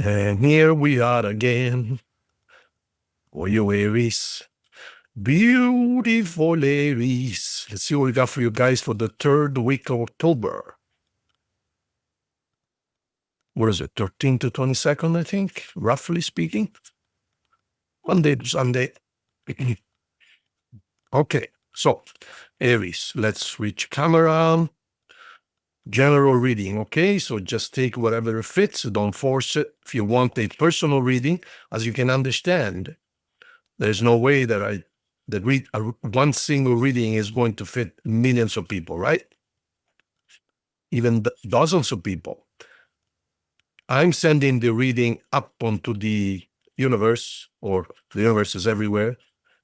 And here we are again for you, Aries. Beautiful Aries. Let's see what we got for you guys for the third week of October. What is it, 13th to 22nd, I think, roughly speaking? Monday to Sunday. Okay, so Aries, let's switch camera. General reading, okay? So just take whatever fits, don't force it. If you want a personal reading, as you can understand, there's no way that one single reading is going to fit millions of people, right? Even dozens of people. I'm sending the reading up onto the universe, or the universe is everywhere.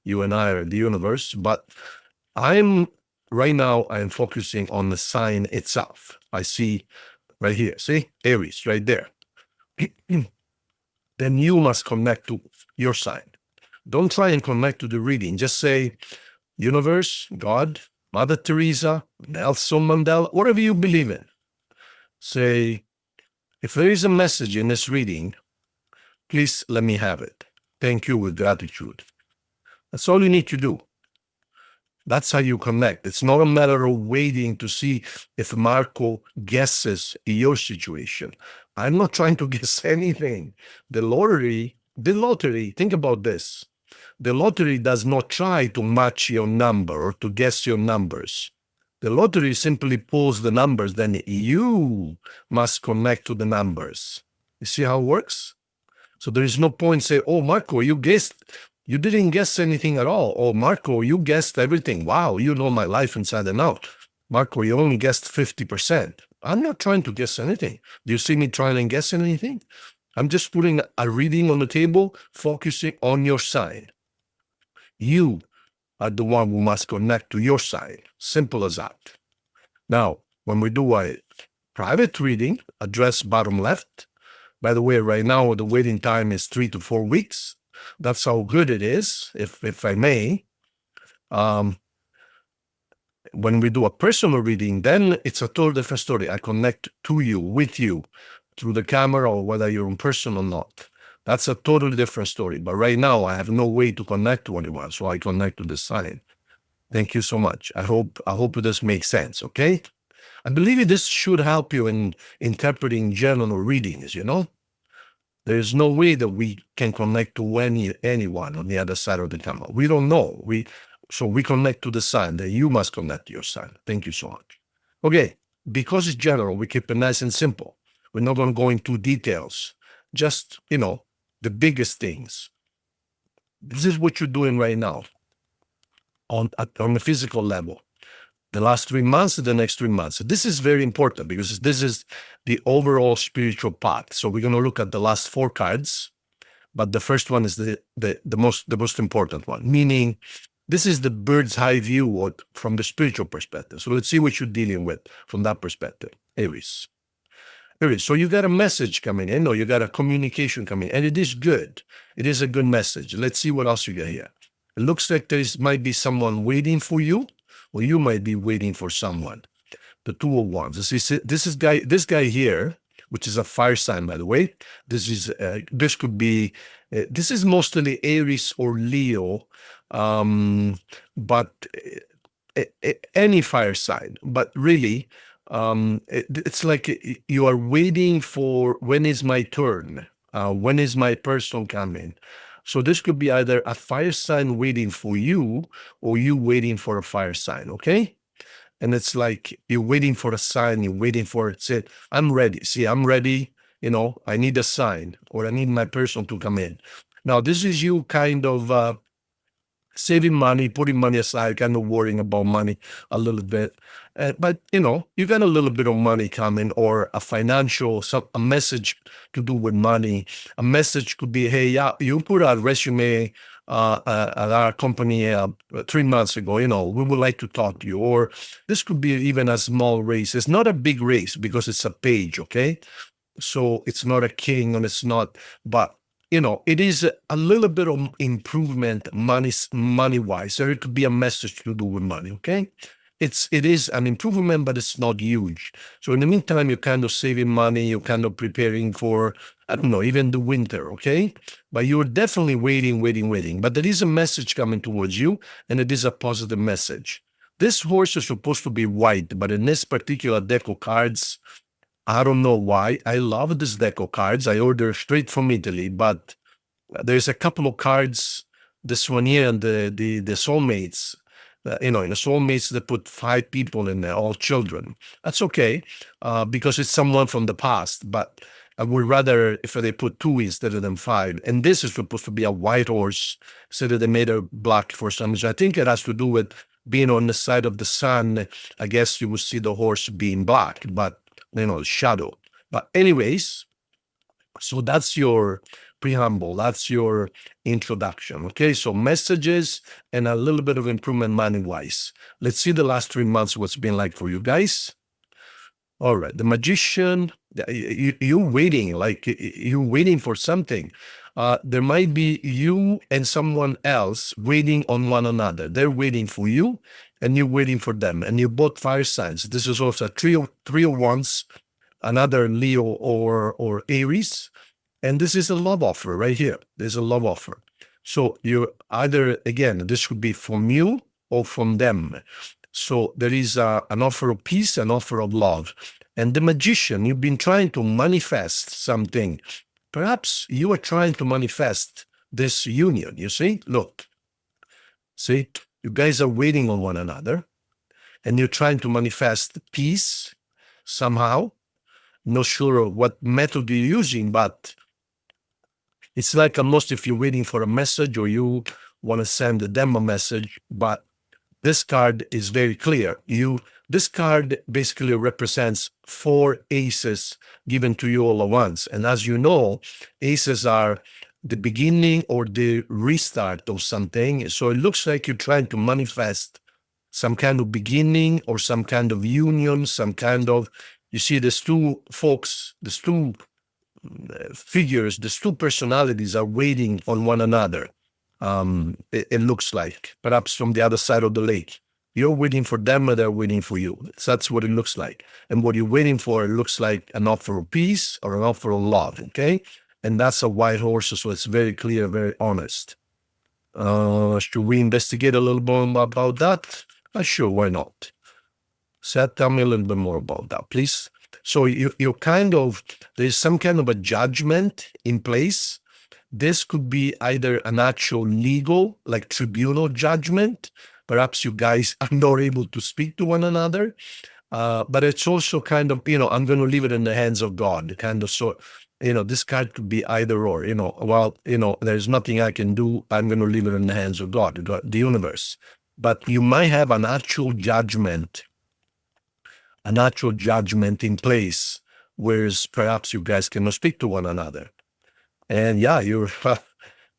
You and I are the universe, but right now I'm focusing on the sign itself. I see right here, see? Aries, right there. Then you must connect to your sign. Don't try and connect to the reading. Just say, universe, God, Mother Teresa, Nelson Mandela, whatever you believe in. Say, if there is a message in this reading, please let me have it. Thank you with gratitude. That's all you need to do. That's how you connect. It's not a matter of waiting to see if Marco guesses your situation. I'm not trying to guess anything. The lottery, think about this. The lottery does not try to match your number or to guess your numbers. The lottery simply pulls the numbers, then you must connect to the numbers. You see how it works? So there is no point say, oh, Marco, you didn't guess anything at all. Oh, Marco, you guessed everything. Wow, you know my life inside and out. Marco, you only guessed 50%. I'm not trying to guess anything. Do you see me trying to guess anything? I'm just putting a reading on the table, focusing on your sign. You are the one who must connect to your sign. Simple as that. Now, when we do a private reading, address bottom left. By the way, right now the waiting time is 3 to 4 weeks. That's how good it is, if I may. When we do a personal reading, then it's a totally different story. I connect to you, with you, through the camera or whether you're in person or not. That's a totally different story. But right now, I have no way to connect to anyone, so I connect to the sign. Thank you so much. I hope this makes sense, okay? I believe this should help you in interpreting general readings, you know? There's no way that we can connect to anyone on the other side of the camera. We don't know. So we connect to the sign, that you must connect to your sign. Thank you so much. Okay, because it's general, we keep it nice and simple. We're not going to go into details. Just, the biggest things. This is what you're doing right now on the physical level. The last 3 months, the next 3 months. This is very important because this is the overall spiritual path. So we're going to look at the last 4 cards, but the first one is the most important one, meaning this is the bird's eye view from the spiritual perspective. So let's see what you're dealing with from that perspective. Aries. So you got a message coming in, or you got a communication coming in, and it is good. It is a good message. Let's see what else you got here. It looks like might be someone waiting for you, or you might be waiting for someone. The 2 of Wands. This guy here, which is a fire sign, by the way. This is mostly Aries or Leo, but any fire sign. But really, it's like you are waiting for, when is my turn? When is my person coming? So this could be either a fire sign waiting for you, or you waiting for a fire sign, okay? And it's like you're waiting for a sign, you're waiting for it. Say, I'm ready. See, I'm ready. I need a sign, or I need my person to come in. Now, this is you kind of saving money, putting money aside, kind of worrying about money a little bit. But, you got a little bit of money coming, or a message to do with money. A message could be, hey, yeah, you put a resume at our company 3 months ago, we would like to talk to you. Or this could be even a small raise. It's not a big raise because it's a page, okay? So it's not a king, and it's not, but it is a little bit of improvement money-wise. So it could be a message to do with money, okay? it is an improvement, but it's not huge. So in the meantime, you're kind of saving money, you're kind of preparing for, I don't know, even the winter, okay? But you're definitely waiting. But there is a message coming towards you, and it is a positive message. This horse is supposed to be white, but in this particular deck of cards, I don't know why. I love this deck of cards. I order straight from Italy, but there's a couple of cards, this one here and the soulmates. In the soulmates, they put 5 people in there, all children. That's okay, because it's someone from the past. But I would rather if they put 2 instead of them 5. And this is supposed to be a white horse, so that they made it black for some reason. I think it has to do with being on the side of the sun. I guess you will see the horse being black, but shadow. But anyways, so that's your preamble, that's your introduction. Okay, so messages and a little bit of improvement money-wise. Let's see the last 3 months, what's been like for you guys. All right, the Magician, you're waiting for something. There might be you and someone else waiting on one another. They're waiting for you, and you're waiting for them, and you're both fire signs. This is also a three of wands, another Leo or Aries, and this is a love offer right here. There's a love offer. So you're either, again, this could be from you or from them. So there is an offer of peace, an offer of love. And the Magician, you've been trying to manifest something. Perhaps you are trying to manifest this union, you see? Look, see, you guys are waiting on one another, and you're trying to manifest peace somehow. Not sure what method you're using, but it's like almost if you're waiting for a message or you want to send them a message, but this card is very clear. This card basically represents 4 aces given to you all at once. And as you know, aces are the beginning or the restart of something. So it looks like you're trying to manifest some kind of beginning or some kind of union, some kind of, you see, there's 2 folks, there's 2 figures, there's 2 personalities are waiting on one another. It looks like, perhaps from the other side of the lake. You're waiting for them or they're waiting for you. So that's what it looks like. And what you're waiting for, it looks like an offer of peace or an offer of love, okay? And that's a white horse, so it's very clear, very honest. Should we investigate a little more about that? Sure, why not? Seth, tell me a little bit more about that, please. So you're kind of, there's some kind of a judgment in place. This could be either an actual legal, like tribunal judgment. Perhaps you guys are not able to speak to one another. But it's also kind of, I'm going to leave it in the hands of God, kind of sort. This card could be either or, there's nothing I can do. I'm going to leave it in the hands of God, the universe. But you might have an actual judgment in place, whereas perhaps you guys cannot speak to one another. And yeah, you're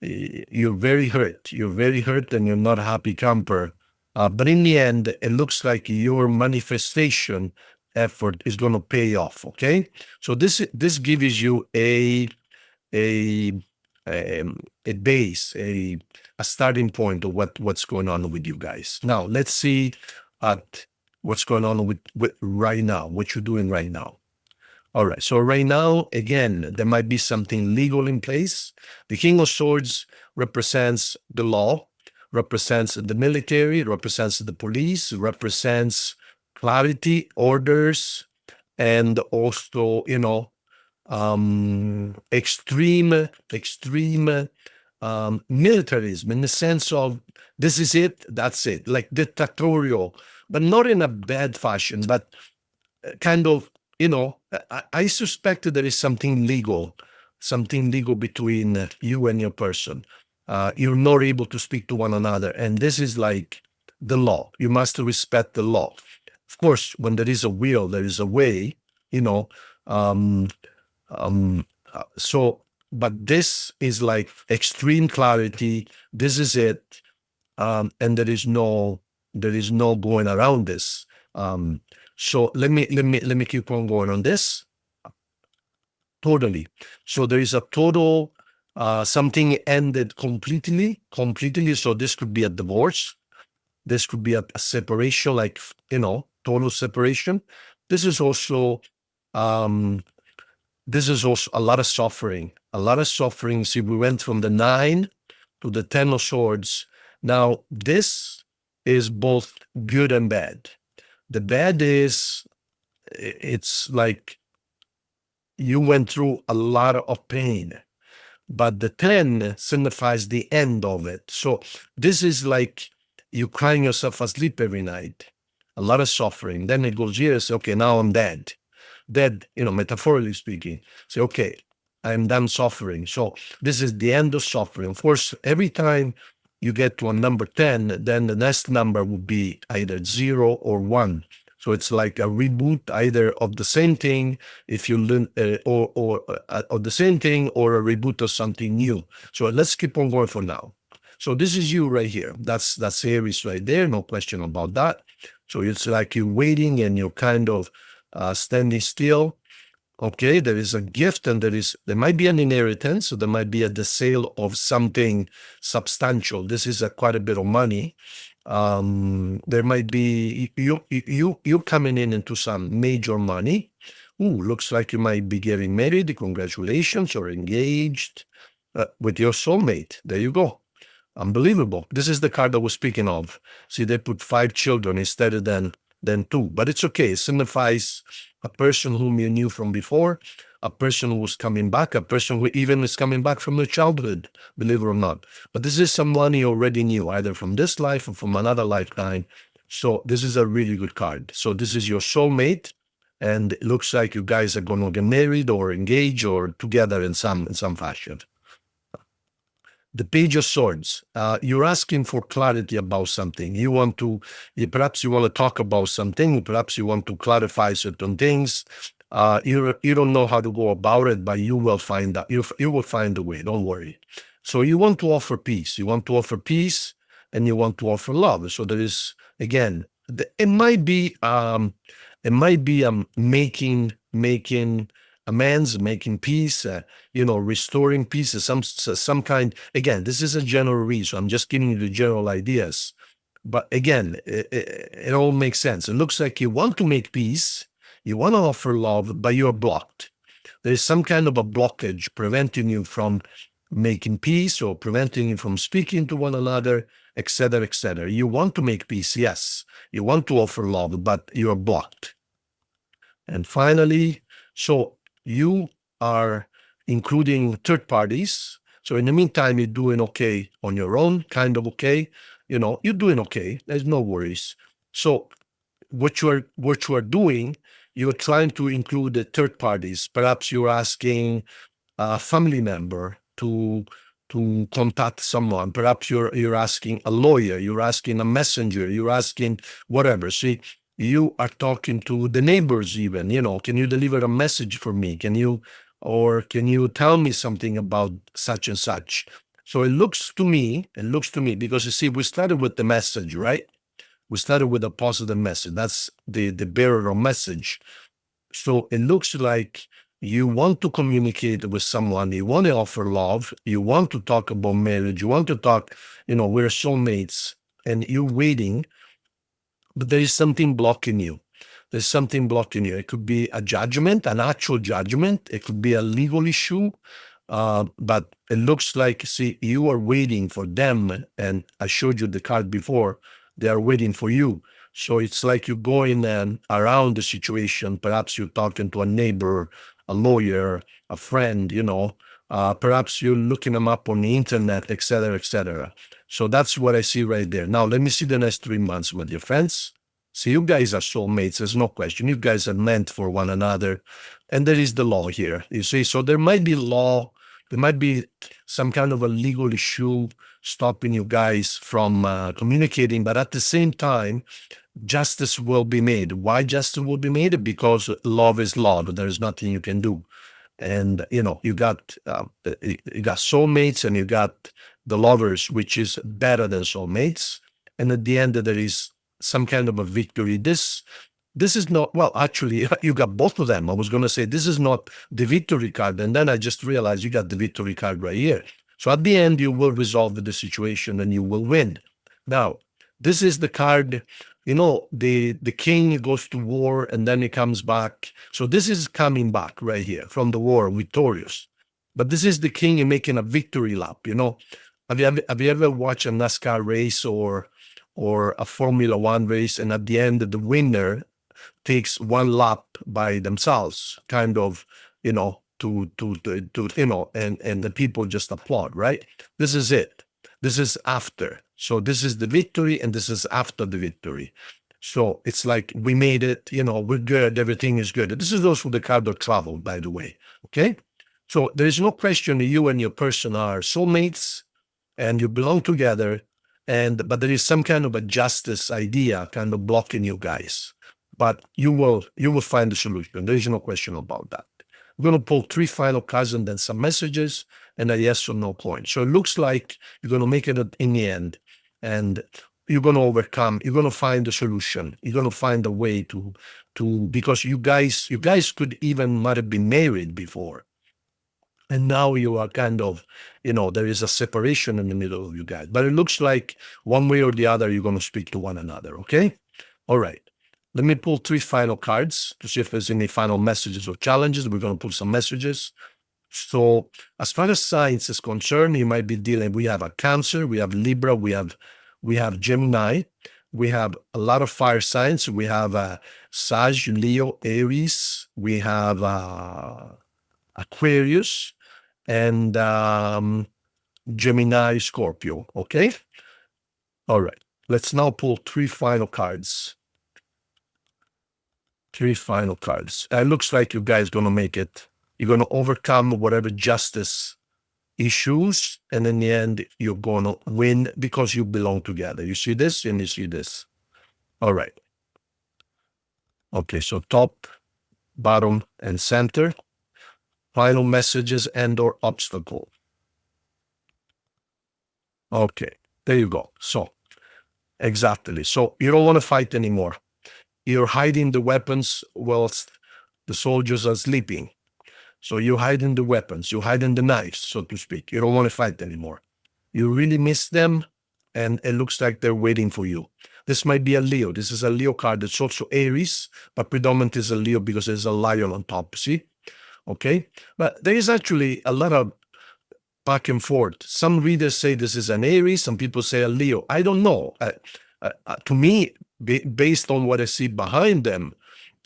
very hurt. You're very hurt and you're not a happy camper. But in the end, it looks like your manifestation effort is going to pay off, okay? So this gives you a base, a starting point of what's going on with you guys. Now, let's see at what's going on with right now, what you're doing right now. All right, so right now, again, there might be something legal in place. The King of Swords represents the law, represents the military, represents the police, represents clarity, orders, and also, extreme militarism in the sense of this is it, that's it, like dictatorial, but not in a bad fashion, but kind of, I suspect that there is something legal between you and your person. You're not able to speak to one another, and this is like the law. You must respect the law. Of course, when there is a will, there is a way, but this is like extreme clarity. This is it. And there is no going around this. So let me keep on going on this. Totally. So there is a total, something ended completely. So this could be a divorce. This could be a separation, like, total separation. This is also a lot of suffering. A lot of suffering. See, we went from the 9 to the 10 of Swords. Now, this is both good and bad. The bad is, it's like you went through a lot of pain, but the 10 signifies the end of it. So this is like you crying yourself asleep every night, a lot of suffering. Then it goes here, say, okay, now I'm dead. Dead, metaphorically speaking. Say, okay, I'm done suffering. So this is the end of suffering. Of course, every time you get to a number 10, then the next number would be either 0 or 1. So it's like a reboot, either of the same thing, if you learn, or of the same thing, or a reboot of something new. So let's keep on going for now. So this is you right here. That's Aries right there. No question about that. So it's like you're waiting and you're kind of standing still. Okay, there is a gift, and there might be an inheritance, so there might be the sale of something substantial. This is quite a bit of money. There might be you coming into some major money. Ooh, looks like you might be getting married. Congratulations, or engaged with your soulmate. There you go. Unbelievable. This is the card I was speaking of. See, they put 5 children instead of than 2, but it's okay. It signifies a person whom you knew from before, a person who was coming back, a person who even is coming back from their childhood, believe it or not. But this is someone you already knew, either from this life or from another lifetime. So this is a really good card. So this is your soulmate, and it looks like you guys are going to get married or engaged or together in some fashion. The Page of Swords. You're asking for clarity about something. Perhaps you want to talk about something. Perhaps you want to clarify certain things. You don't know how to go about it, but you will find out. You will find a way. Don't worry. So you want to offer peace. You want to offer peace, and you want to offer love. So there is, again, it might be making amends, making peace, restoring peace, some kind. Again, this is a general read, so I'm just giving you the general ideas. But again, it all makes sense. It looks like you want to make peace, you want to offer love, but you're blocked. There's some kind of a blockage preventing you from making peace, or preventing you from speaking to one another, etc., etc. You want to make peace, yes. You want to offer love, but you're blocked. And finally, so you are including third parties. So in the meantime, you're doing okay on your own, kind of okay. You're doing okay. There's no worries. So what you are doing, you're trying to include the third parties. Perhaps you're asking a family member to contact someone. Perhaps you're asking a lawyer. You're asking a messenger. You're asking whatever. See, you are talking to the neighbors even, can you deliver a message for me? Can you tell me something about such and such? So it looks to me, because you see, we started with the message, right? We started with a positive message. That's the bearer of message. So it looks like you want to communicate with someone, you want to offer love, you want to talk about marriage, you want to talk, we're soulmates, and you're waiting. But there is something blocking you. There's something blocking you. It could be a judgment, an actual judgment. It could be a legal issue. But it looks like, see, you are waiting for them. And I showed you the card before. They are waiting for you. So it's like you're going around the situation. Perhaps you're talking to a neighbor, a lawyer, a friend, perhaps you're looking them up on the internet, etc., etc. So that's what I see right there. Now, let me see the next 3 months, my dear friends. See, you guys are soulmates. There's no question. You guys are meant for one another. And there is the law here, you see. So there might be law. There might be some kind of a legal issue stopping you guys from communicating. But at the same time, justice will be made. Why justice will be made? Because love is love. There is nothing you can do. And, you got soulmates, and you got the lovers, which is better than soulmates. And at the end, there is some kind of a victory. This is not, well, actually, you got both of them. I was going to say, this is not the victory card. And then I just realized you got the victory card right here. So at the end, you will resolve the situation and you will win. Now, This is the card, the king goes to war and then he comes back. So this is coming back right here from the war, victorious. But this is the king making a victory lap. Have you ever watched a NASCAR race or a Formula One race, and at the end the winner takes one lap by themselves, kind of, and the people just applaud, right? This is it. This is after. So this is the victory, and this is after the victory. So it's like we made it, we're good, everything is good. This is also the card of travel, by the way. Okay. So there is no question that you and your person are soulmates and you belong together, but there is some kind of a justice idea kind of blocking you guys. But you will find the solution. There is no question about that. We're going to pull 3 final cards and then some messages and a yes or no point. So it looks like you're going to make it in the end, and you're going to overcome. You're going to find a solution. You're going to find a way to because you guys could even might have been married before. And now you are kind of, there is a separation in the middle of you guys. But it looks like one way or the other, you're going to speak to one another. Okay. All right. Let me pull 3 final cards to see if there's any final messages or challenges. We're going to pull some messages. So as far as signs is concerned, you might be dealing, we have a Cancer, we have Libra, we have Gemini, we have a lot of fire signs. We have Sag, Leo, Aries, we have Aquarius, and Gemini, Scorpio. Okay. All right. Let's now pull 3 final cards. 3 final cards. It looks like you guys going to make it. You're going to overcome whatever justice issues, and in the end, you're going to win because you belong together. You see this and you see this. All right. Okay, so top, bottom, and center. Final messages and or obstacle. Okay, there you go. So, exactly. So you don't want to fight anymore. You're hiding the weapons whilst the soldiers are sleeping. So you're hiding the weapons, you're hiding the knives, so to speak. You don't want to fight anymore. You really miss them, and it looks like they're waiting for you. This might be a Leo. This is a Leo card. It's also Aries, but predominant is a Leo because there's a lion on top, see? Okay? But there is actually a lot of back and forth. Some readers say this is an Aries, some people say a Leo. I don't know. To me, based on what I see behind them,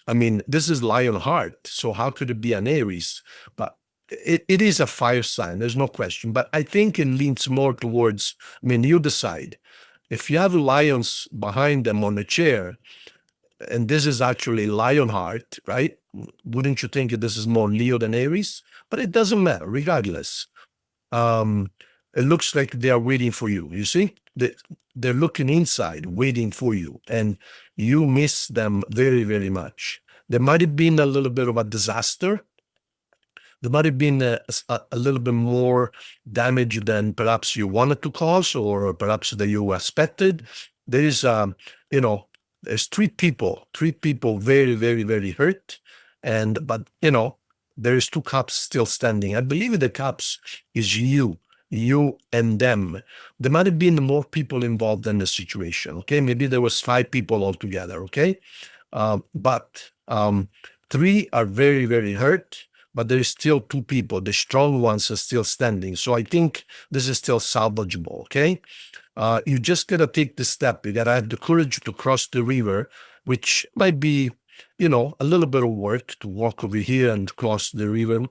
I mean, this is Lionheart, so how could it be an Aries? But it is a fire sign, there's no question. But I think it leans more towards, you decide. If you have lions behind them on a chair, and this is actually Lionheart, right? Wouldn't you think that this is more Leo than Aries? But it doesn't matter, regardless. It looks like they are waiting for you. You see, they're looking inside, waiting for you, and you miss them very, very much. There might have been a little bit of a disaster. There might have been a little bit more damage than perhaps you wanted to cause, or perhaps that you expected. There is, there's 3 people very, very, very hurt, but there is 2 cups still standing. I believe the cups is you and them. There might have been more people involved in the situation. Okay, maybe there was 5 people altogether. Okay, but 3 are very, very hurt, but there is still 2 people. The strong ones are still standing. So I think this is still salvageable. Okay, you just gotta take the step. You gotta have the courage to cross the river, which might be, a little bit of work to walk over here and cross the river,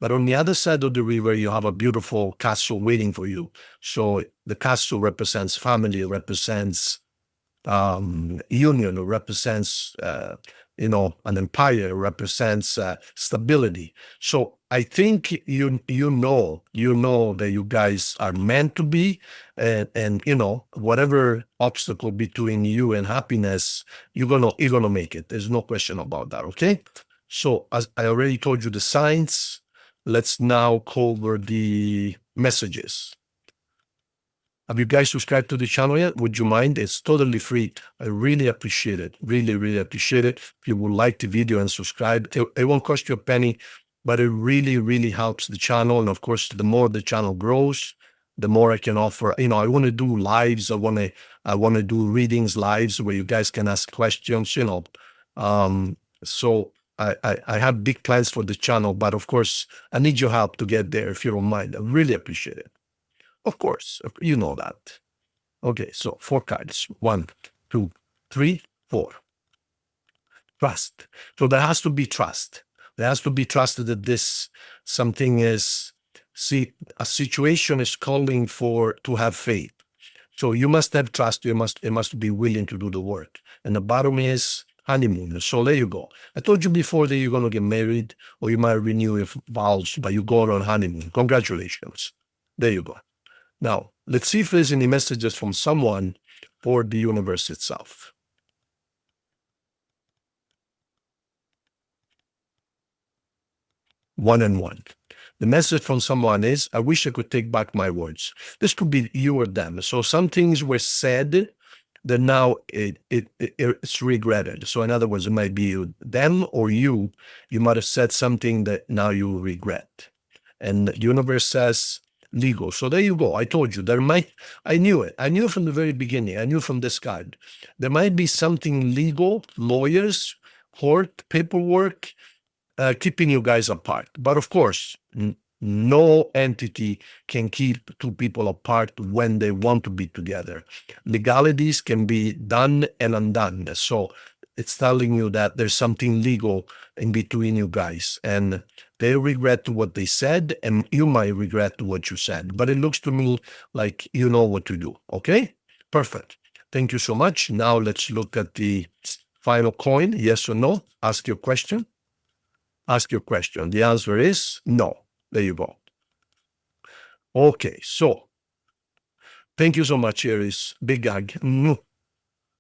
but on the other side of the river, you have a beautiful castle waiting for you. So the castle represents family, represents union, represents, an empire, represents stability. So I think you know that you guys are meant to be, and whatever obstacle between you and happiness, you're gonna make it. There's no question about that. Okay. So as I already told you the signs, let's now cover the messages. Have you guys subscribed to the channel yet? Would you mind? It's totally free. I really appreciate it. Really, really appreciate it. If you would like the video and subscribe, it won't cost you a penny, but it really, really helps the channel. And of course, the more the channel grows, the more I can offer. I want to do lives. I want to I want to do readings lives where you guys can ask questions, so I have big plans for the channel, but of course, I need your help to get there if you don't mind. I really appreciate it. Of course, you know that. Okay, so 4 cards. 1, 2, 3, 4. Trust. So there has to be trust. There has to be trust that this something is, see, a situation is calling for to have faith. So you must have trust. You must be willing to do the work. And the bottom is honeymoon. So there you go. I told you before that you're going to get married or you might renew your vows, but you go on honeymoon. Congratulations. There you go. Now, let's see if there's any messages from someone or the universe itself. 1 and 1. The message from someone is, I wish I could take back my words. This could be you or them. So some things were said that now it's regretted. So in other words, it might be them or you. You might have said something that now you regret. And the universe says legal. So there you go. I told you I knew it. I knew from the very beginning. I knew from this card. There might be something legal, lawyers, court, paperwork, keeping you guys apart. But of course, no entity can keep two people apart when they want to be together. Legalities can be done and undone. So it's telling you that there's something legal in between you guys. And they regret what they said, and you might regret what you said. But it looks to me like you know what to do. Okay? Perfect. Thank you so much. Now let's look at the final coin. Yes or no? Ask your question. Ask your question. The answer is no. There you go. Okay, so thank you so much, Aries. Big hug.